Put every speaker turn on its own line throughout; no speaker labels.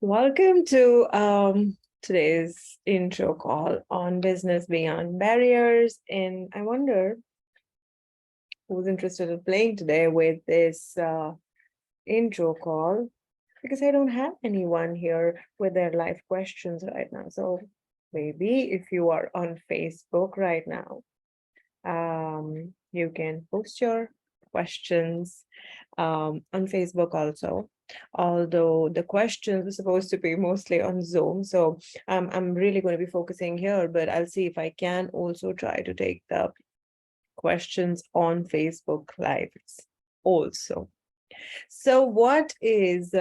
Welcome to today's intro call on business beyond barriers. And I wonder who's interested in playing today with this intro call, because I don't have anyone here with their live questions right now. So maybe if you are on Facebook right now, you can post your questions on Facebook also. Although the questions are supposed to be mostly on Zoom, so I'm really going to be focusing here, but I'll see if I can also try to take the questions on Facebook Lives also. So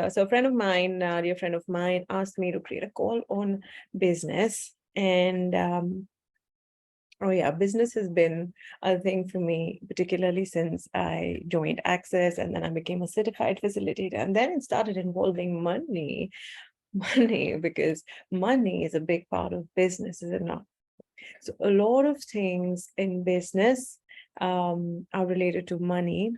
so a friend of mine, dear friend of mine, asked me to create a call on business. And oh yeah, business has been a thing for me, particularly since I joined Access and then I became a certified facilitator. And then it started involving money, money, because money is a big part of business, is it not? So a lot of things in business are related to money.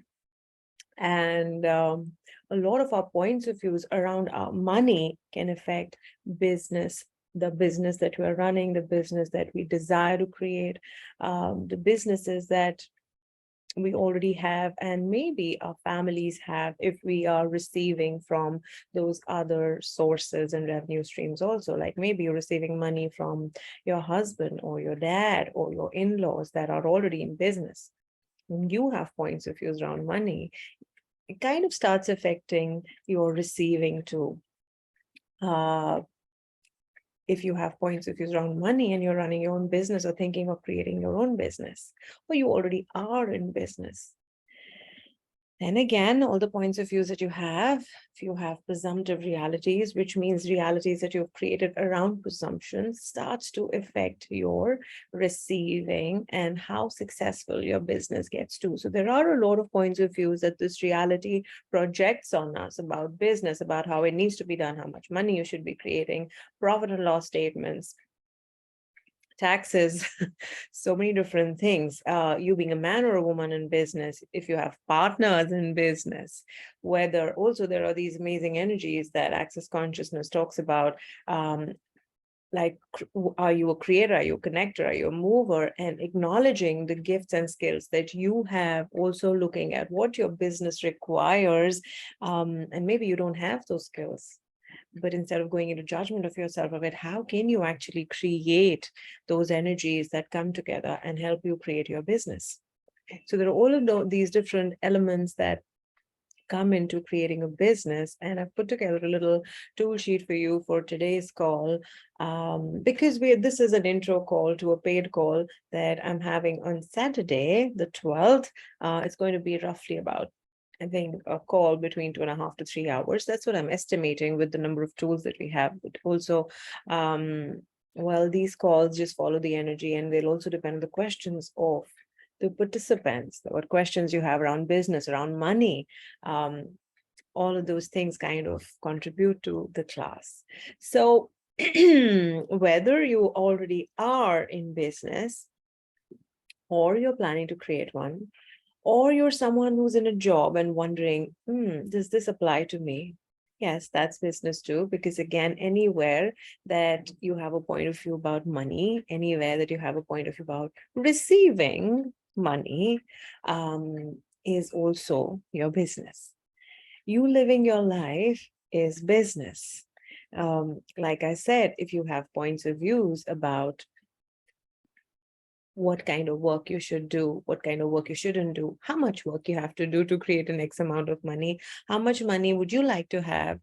And a lot of our points of views around our money can affect business, the business that we're running, the business that we desire to create, the businesses that we already have, and maybe our families have if we are receiving from those other sources and revenue streams also. Like maybe you're receiving money from your husband or your dad or your in-laws that are already in business. When you have points of views around money, it kind of starts affecting your receiving too. If you have points of views around money and you're running your own business or thinking of creating your own business, or you already are in business, then again, all the points of views that you have, if you have presumptive realities, which means realities that you've created around presumptions, starts to affect your receiving and how successful your business gets to. So there are a lot of points of views that this reality projects on us about business, about how it needs to be done, how much money you should be creating, profit and loss statements, taxes, so many different things. You being a man or a woman in business, if you have partners in business, whether also there are these amazing energies that Access Consciousness talks about, like, are you a creator, are you a connector, are you a mover, and acknowledging the gifts and skills that you have, also looking at what your business requires, and maybe you don't have those skills. But instead of going into judgment of yourself of it, how can you actually create those energies that come together and help you create your business? So there are all of these different elements that come into creating a business. And I've put together a little tool sheet for you for today's call, because this is an intro call to a paid call that I'm having on Saturday, the 12th. It's going to be roughly about, I think, a call between 2.5 to 3 hours. That's what I'm estimating with the number of tools that we have. But also, well, these calls just follow the energy, and they'll also depend on the questions of the participants, what questions you have around business, around money. All of those things kind of contribute to the class. So whether you already are in business, or you're planning to create one, or you're someone who's in a job and wondering, does this apply to me? Yes, that's business too, because again, anywhere that you have a point of view about money, anywhere that you have a point of view about receiving money, is also your business. You living your life is business. Like I said, if you have points of views about what kind of work you should do, what kind of work you shouldn't do, how much work you have to do to create an X amount of money, how much money would you like to have,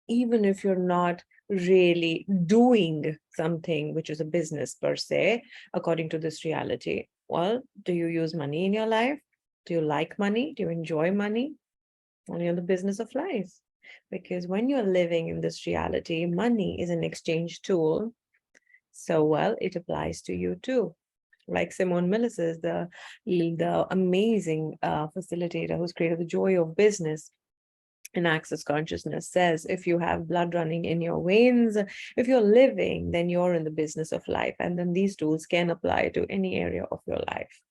even if you're not really doing something which is a business per se, according to this reality. Well, do you use money in your life? Do you like money? Do you enjoy money? Only on the business of life. Because when you're living in this reality, money is an exchange tool. So, well, it applies to you too. Like Simone Millises, the amazing facilitator who's created the joy of business in Access Consciousness, says, if you have blood running in your veins, if you're living, then you're in the business of life. And then these tools can apply to any area of your life.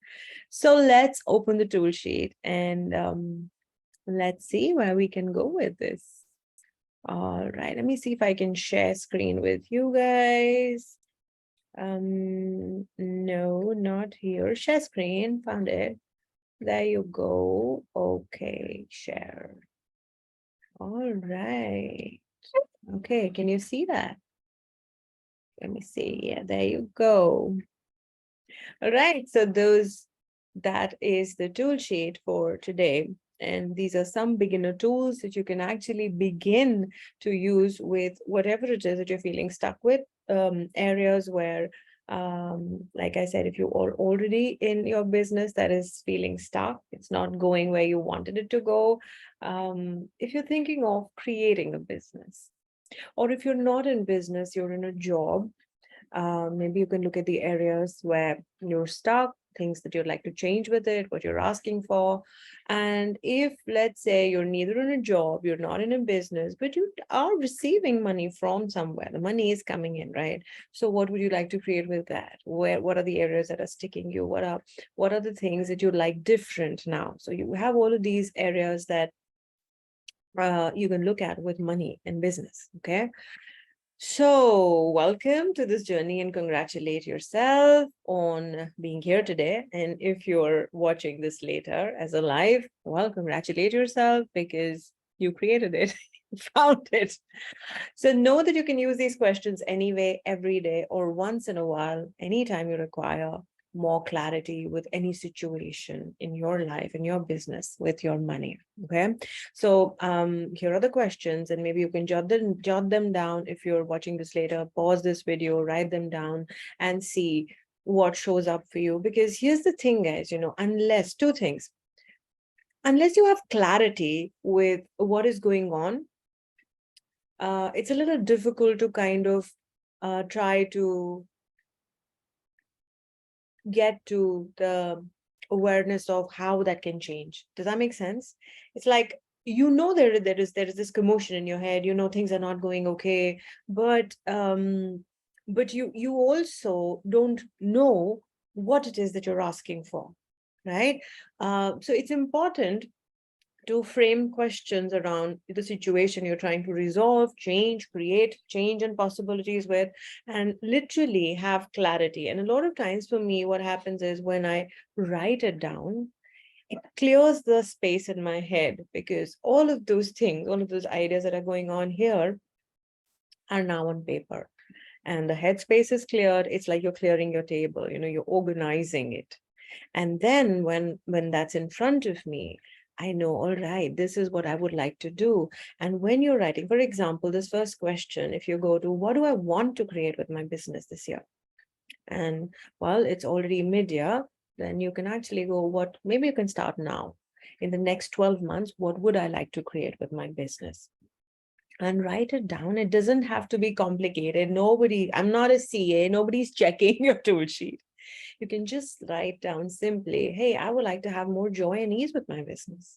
So let's open the tool sheet and let's see where we can go with this. All right, let me see if I can share screen with you guys. No, not here. Share screen, found it. There you go. Okay, share. All right. Okay, can you see that? Let me see. Yeah, there you go. All right, so that is the tool sheet for today. And these are some beginner tools that you can actually begin to use with whatever it is that you're feeling stuck with. Areas where, like I said, if you are already in your business that is feeling stuck, it's not going where you wanted it to go. If you're thinking of creating a business, or if you're not in business, you're in a job, maybe you can look at the areas where you're stuck, things that you'd like to change with it, what you're asking for. And if, let's say, you're neither in a job, you're not in a business, but you are receiving money from somewhere, the money is coming in, right? So what would you like to create with that? What are the areas that are sticking you? What are the things that you'd like different now? So you have all of these areas that you can look at with money and business, okay? So, welcome to this journey and congratulate yourself on being here today. And if you're watching this later as a live, well, congratulate yourself because you created it, you found it. So, know that you can use these questions anyway, every day, or once in a while, anytime you require more clarity with any situation in your life, in your business, with your money. Okay. So here are the questions, and maybe you can jot them down if you're watching this later. Pause this video, write them down, and see what shows up for you. Because here's the thing, guys, unless two things, unless you have clarity with what is going on, it's a little difficult to kind of try to get to the awareness of how that can change. Does that make sense? It's like, there is this commotion in your head, things are not going okay, but you also don't know what it is that you're asking for, right? So it's important to frame questions around the situation you're trying to resolve, change, create change and possibilities with, and literally have clarity. And a lot of times for me, what happens is when I write it down, it clears the space in my head because all of those things, all of those ideas that are going on here are now on paper. And the headspace is cleared. It's like you're clearing your table, you're organizing it. And then when that's in front of me, I know, all right, this is what I would like to do. And when you're writing, for example, this first question, if you go to what do I want to create with my business this year? And well, it's already mid-year, then you can actually go, maybe you can start now. In the next 12 months, what would I like to create with my business? And write it down. It doesn't have to be complicated. I'm not a CA, nobody's checking your tool sheet. You can just write down simply, hey, I would like to have more joy and ease with my business.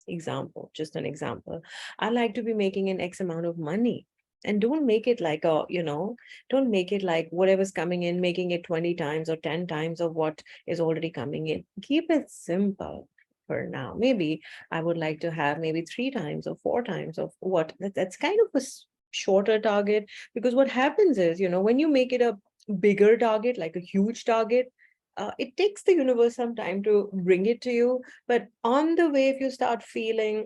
Example, just an example. I like to be making an X amount of money. And don't make it like don't make it like whatever's coming in, making it 20 times or 10 times of what is already coming in. Keep it simple for now. Maybe I would like to have maybe 3 times or 4 times of what that's kind of a shorter target, because what happens is, when you make it a bigger target, like a huge target, it takes the universe some time to bring it to you. But on the way, if you start feeling,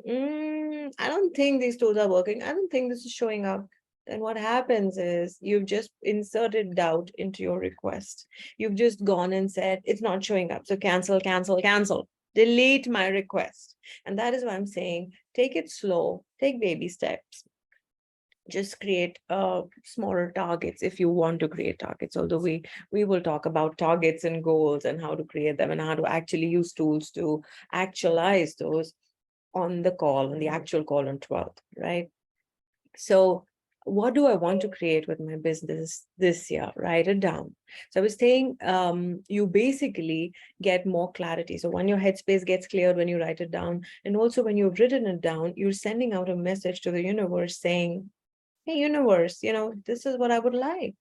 I don't think these tools are working, I don't think this is showing up, then what happens is you've just inserted doubt into your request. You've just gone and said, it's not showing up. So cancel, cancel, cancel, delete my request. And that is why I'm saying, take it slow, take baby steps. Just create smaller targets if you want to create targets, although we will talk about targets and goals and how to create them and how to actually use tools to actualize those on the actual call on 12th, right? So what do I want to create with my business this year? Write it down. So I was saying, you basically get more clarity. So when your headspace gets cleared, when you write it down, and also when you've written it down, you're sending out a message to the universe saying, hey, universe, this is what I would like.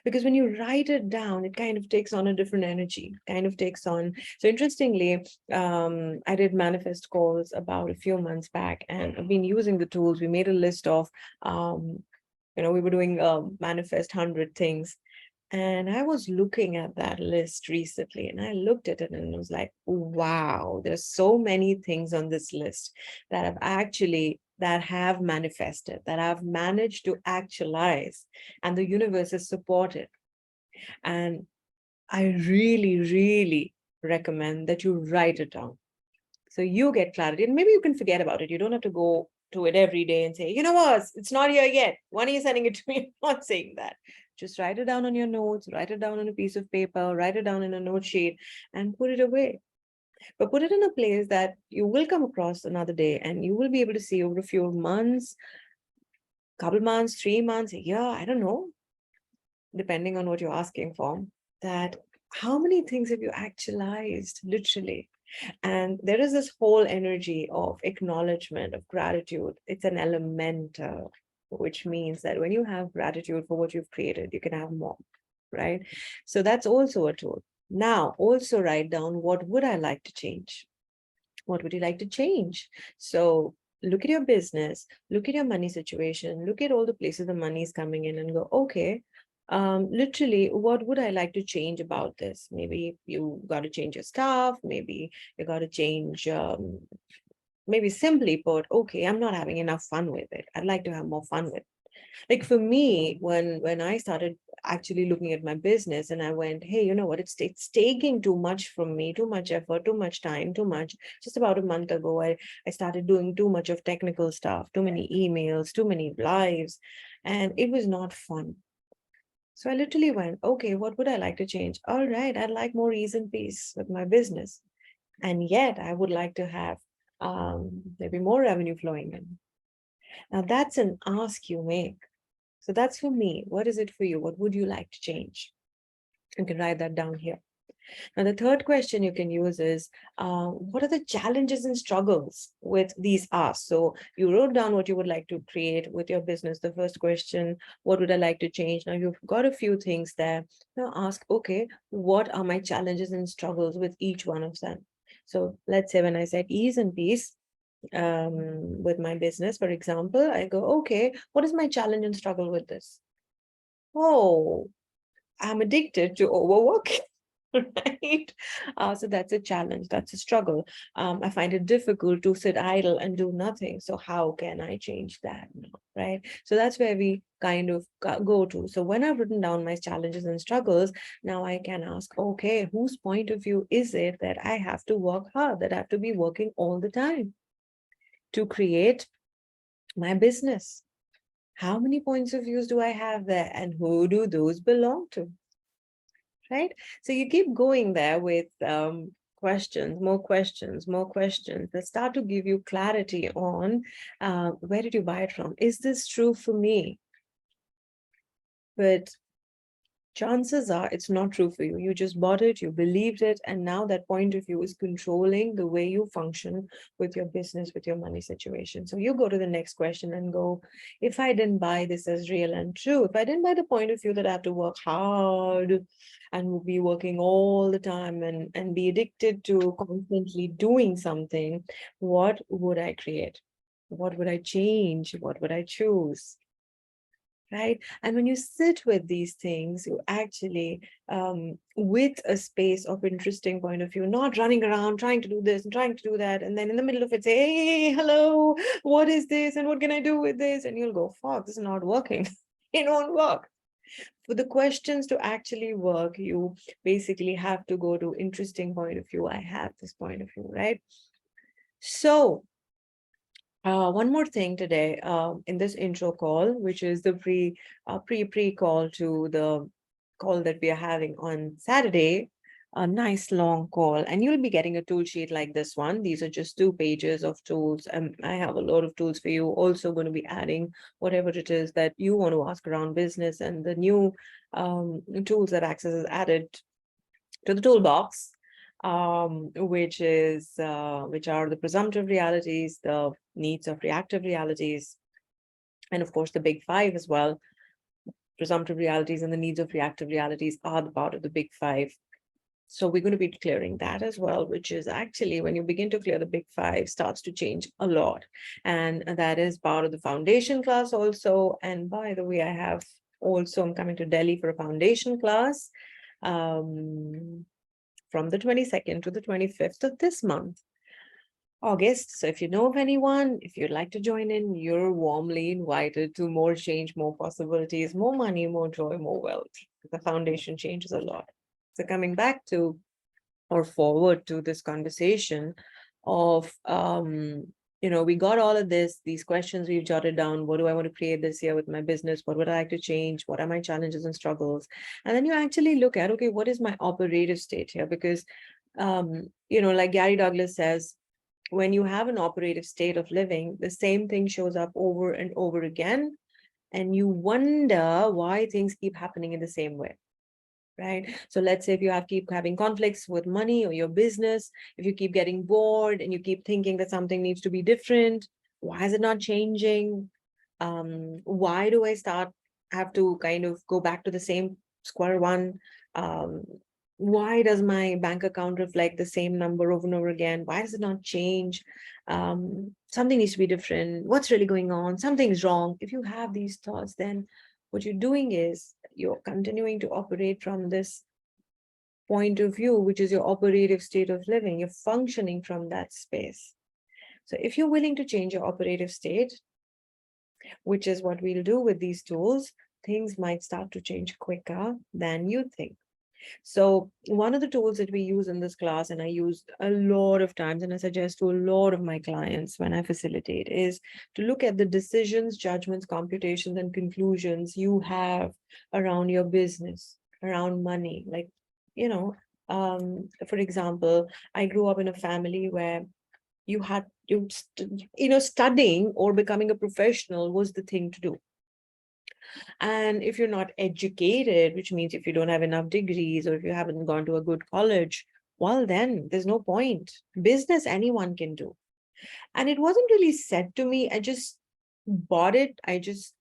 Because when you write it down, it kind of takes on a different energy, kind of takes on. So interestingly, I did manifest calls about a few months back, and I've been using the tools. We made a list of, we were doing manifest 100 things. And I was looking at that list recently, and I looked at it and it was like, wow, there's so many things on this list that have manifested, that I've managed to actualize, and the universe is supported. And I really, really recommend that you write it down. So you get clarity, and maybe you can forget about it. You don't have to go to it every day and say, you know what, it's not here yet. When are you sending it to me? I'm not saying that. Just write it down on your notes, write it down on a piece of paper, write it down in a note sheet, and put it away. But put it in a place that you will come across another day, and you will be able to see over a few months, couple months, 3 months, a year, I don't know, depending on what you're asking for, that how many things have you actualized, literally? And there is this whole energy of acknowledgement, of gratitude. It's an elemental, which means that when you have gratitude for what you've created, you can have more, right? So that's also a tool. Now, also write down, what would I like to change? What would you like to change? So look at your business, look at your money situation, look at all the places the money is coming in, and go, okay, literally, what would I like to change about this? Maybe you got to change your stuff, maybe you got to change, maybe simply put, okay, I'm not having enough fun with it. I'd like to have more fun with it. Like for me, when I started actually looking at my business, and I went, hey, you know what, it's taking too much from me, too much effort, too much time, too much. Just about a month ago, I started doing too much of technical stuff, too many emails, too many lives, and it was not fun. So I literally went, okay, what would I like to change? All right, I'd like more ease and peace with my business. And yet I would like to have maybe more revenue flowing in. Now that's an ask you make. So that's for me. What is it for you? What would you like to change? You can write that down here. Now, the third question you can use is, what are the challenges and struggles with these asks? So you wrote down what you would like to create with your business. The first question, what would I like to change? Now you've got a few things there. Now ask, okay, what are my challenges and struggles with each one of them? So let's say when I said ease and peace, with my business, for example, I go, okay, what is my challenge and struggle with this? Oh, I'm addicted to overwork. Right? So that's a challenge, that's a struggle. I find it difficult to sit idle and do nothing. So how can I change that now? Right? So that's where we kind of go to. So when I've written down my challenges and struggles, now I can ask, okay, whose point of view is it that I have to work hard, that I have to be working all the time to create my business? How many points of views do I have there, and who do those belong to? Right? So you keep going there with questions, more questions, more questions that start to give you clarity on where did you buy it from? Is this true for me? But chances are it's not true for you. You just bought it, you believed it, and now that point of view is controlling the way you function with your business, with your money situation. So you go to the next question and go, if I didn't buy this as real and true, if I didn't buy the point of view that I have to work hard and will be working all the time and be addicted to constantly doing something, what would I create? What would I change? What would I choose? Right? And when you sit with these things, you actually, with a space of interesting point of view, not running around trying to do this and trying to do that, and then in the middle of it say, hey, hello, what is this? And what can I do with this? And you'll go, fuck, this is not working. It won't work. For the questions to actually work, you basically have to go to interesting point of view. I have this point of view, right? So one more thing today in this intro call, which is the pre call to the call that we are having on Saturday, a nice long call, and you'll be getting a tool sheet like this one. These are just 2 pages of tools, and I have a lot of tools for you. Also going to be adding whatever it is that you want to ask around business, and the new tools that Access has added to the toolbox, which are the presumptive realities, the needs of reactive realities, and of course the big five as well. presumptive realities and the needs of reactive realities are the part of the big five. So we're going to be clearing that as well, which is actually when you begin to clear the big five, starts to change a lot. And that is part of the foundation class also. And by the way, I'm coming to Delhi for a foundation class from the 22nd to the 25th of this month, August. So if you know of anyone, if you'd like to join in, you're warmly invited to more change, more possibilities, more money, more joy, more wealth. The foundation changes a lot. So coming back to or forward to this conversation of, we got all of these questions we've jotted down. What do I want to create this year with my business? What would I like to change? What are my challenges and struggles? And then you actually look at, okay, what is my operative state here? Because, like Gary Douglas says, when you have an operative state of living, the same thing shows up over and over again. And you wonder why things keep happening in the same way. Right. So let's say if you keep having conflicts with money or your business, if you keep getting bored and you keep thinking that something needs to be different, why is it not changing? Why do I have to kind of go back to the same square one? Why does my bank account reflect the same number over and over again? Why does it not change? Something needs to be different. What's really going on? Something's wrong. If you have these thoughts, then what you're doing is you're continuing to operate from this point of view, which is your operative state of living. You're functioning from that space. So if you're willing to change your operative state, which is what we'll do with these tools, things might start to change quicker than you think. So one of the tools that we use in this class, and I use a lot of times, and I suggest to a lot of my clients when I facilitate, is to look at the decisions, judgments, computations, and conclusions you have around your business, around money. Like, for example, I grew up in a family where studying or becoming a professional was the thing to do. And if you're not educated, which means if you don't have enough degrees or if you haven't gone to a good college, well, then there's no point. Business, anyone can do. And it wasn't really said to me. I just bought it. I just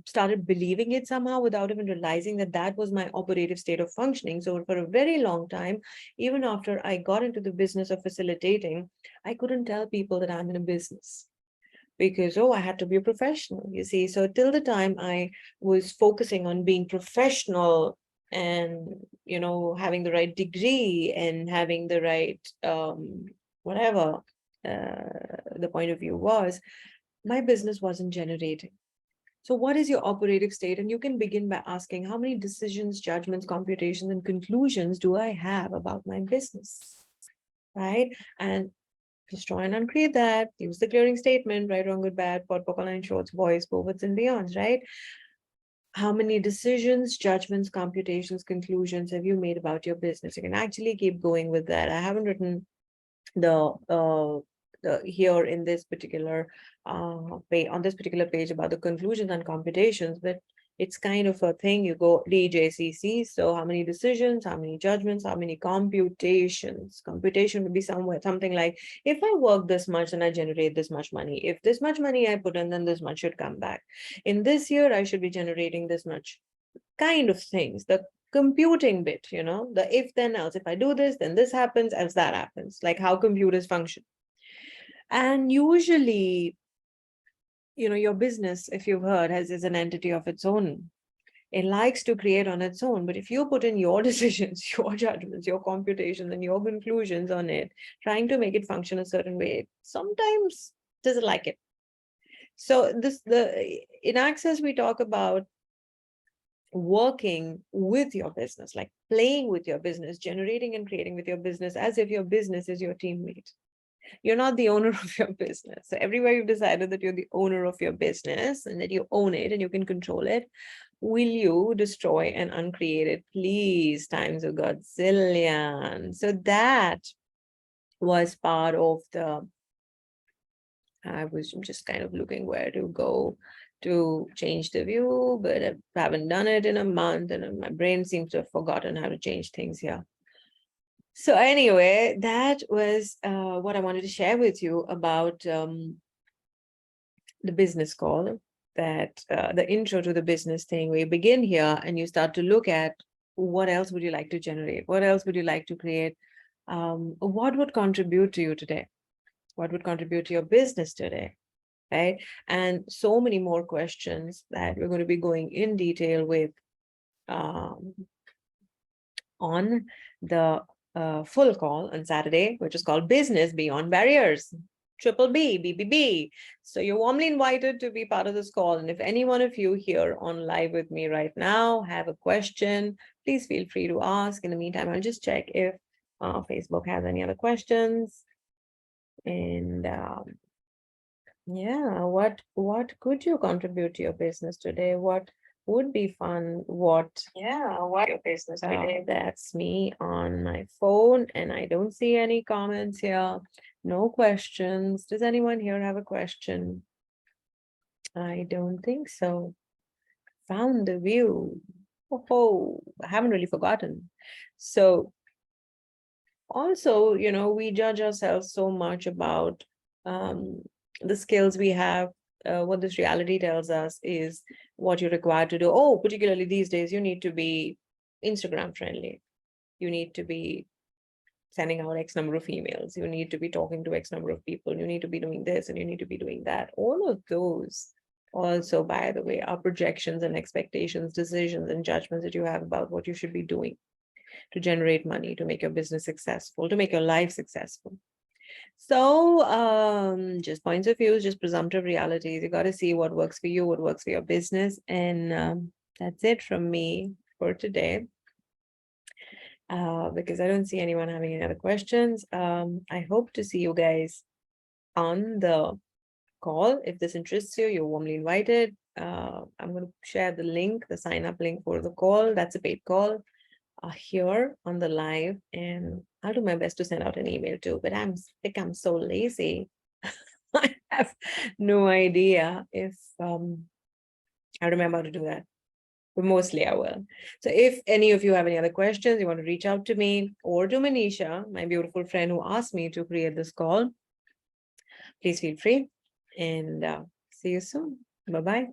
started believing it somehow without even realizing that that was my operative state of functioning. So for a very long time, even after I got into the business of facilitating, I couldn't tell people that I'm in a business. Because, I had to be a professional, you see. So till the time I was focusing on being professional and, having the right degree and having the right, whatever the point of view was, my business wasn't generating. So what is your operative state? And you can begin by asking, how many decisions, judgments, computations, and conclusions do I have about my business? Right? And destroy and uncreate that. Use the clearing statement, right, wrong, good, bad, pot, line, shorts, boys, forwards, and beyonds, right? How many decisions, judgments, computations, conclusions have you made about your business? You can actually keep going with that. I haven't written the here in this particular page, on this particular page, about the conclusions and computations, but it's kind of a thing. You go DJCC. So how many decisions, how many judgments, how many computations? Computation would be something like, if I work this much and I generate this much money, if this much money I put in, then this much should come back. In this year, I should be generating this much, kind of things. The computing bit, the if then else. If I do this, then this happens, else that happens, like how computers function. And usually, your business, if you've heard, is an entity of its own. It likes to create on its own. But if you put in your decisions, your judgments, your computations, and your conclusions on it, trying to make it function a certain way, it sometimes doesn't like it. So in Access, we talk about working with your business, like playing with your business, generating and creating with your business as if your business is your teammate. You're not the owner of your business. So everywhere you've decided that you're the owner of your business and that you own it and you can control it, will you destroy and uncreate it? Please, times a godzillion. So that was part of I was just kind of looking where to go to change the view, but I haven't done it in a month and my brain seems to have forgotten how to change things here. So anyway, that was what I wanted to share with you about the business call. the intro to the business thing, we begin here and you start to look at what else would you like to generate? What else would you like to create? What would contribute to you today? What would contribute to your business today? Right? And so many more questions that we're going to be going in detail with on the full call on Saturday, which is called Business Beyond Barriers. Triple B, BBB. So you're warmly invited to be part of this call. And if any one of you here on live with me right now have a question, please feel free to ask. In the meantime, I'll just check if Facebook has any other questions. And yeah, what could you contribute to your business today? What would be fun? What your business today? That's me on my phone, and I don't see any comments here. No questions. Does anyone here have a question? I don't think so. Found the view. Oh, I haven't really forgotten. So also, we judge ourselves so much about the skills we have. What this reality tells us is what you're required to do. Oh, particularly these days, you need to be Instagram friendly. You need to be sending out X number of emails. You need to be talking to X number of people. You need to be doing this and you need to be doing that. All of those also, by the way, are projections and expectations, decisions and judgments that you have about what you should be doing to generate money, to make your business successful, to make your life successful. So just points of view, just presumptive realities. You got to see what works for you, what works for your business. And that's it from me for today. Because I don't see anyone having any other questions. I hope to see you guys on the call. If this interests you, you're warmly invited. I'm going to share the link, the sign up link for the call. That's a paid call here on the live, and I'll do my best to send out an email too, but I'm so lazy. I have no idea if I remember to do that, but mostly I will. So if any of you have any other questions, you want to reach out to me or to Manisha, my beautiful friend who asked me to create this call, please feel free, and see you soon. Bye-bye.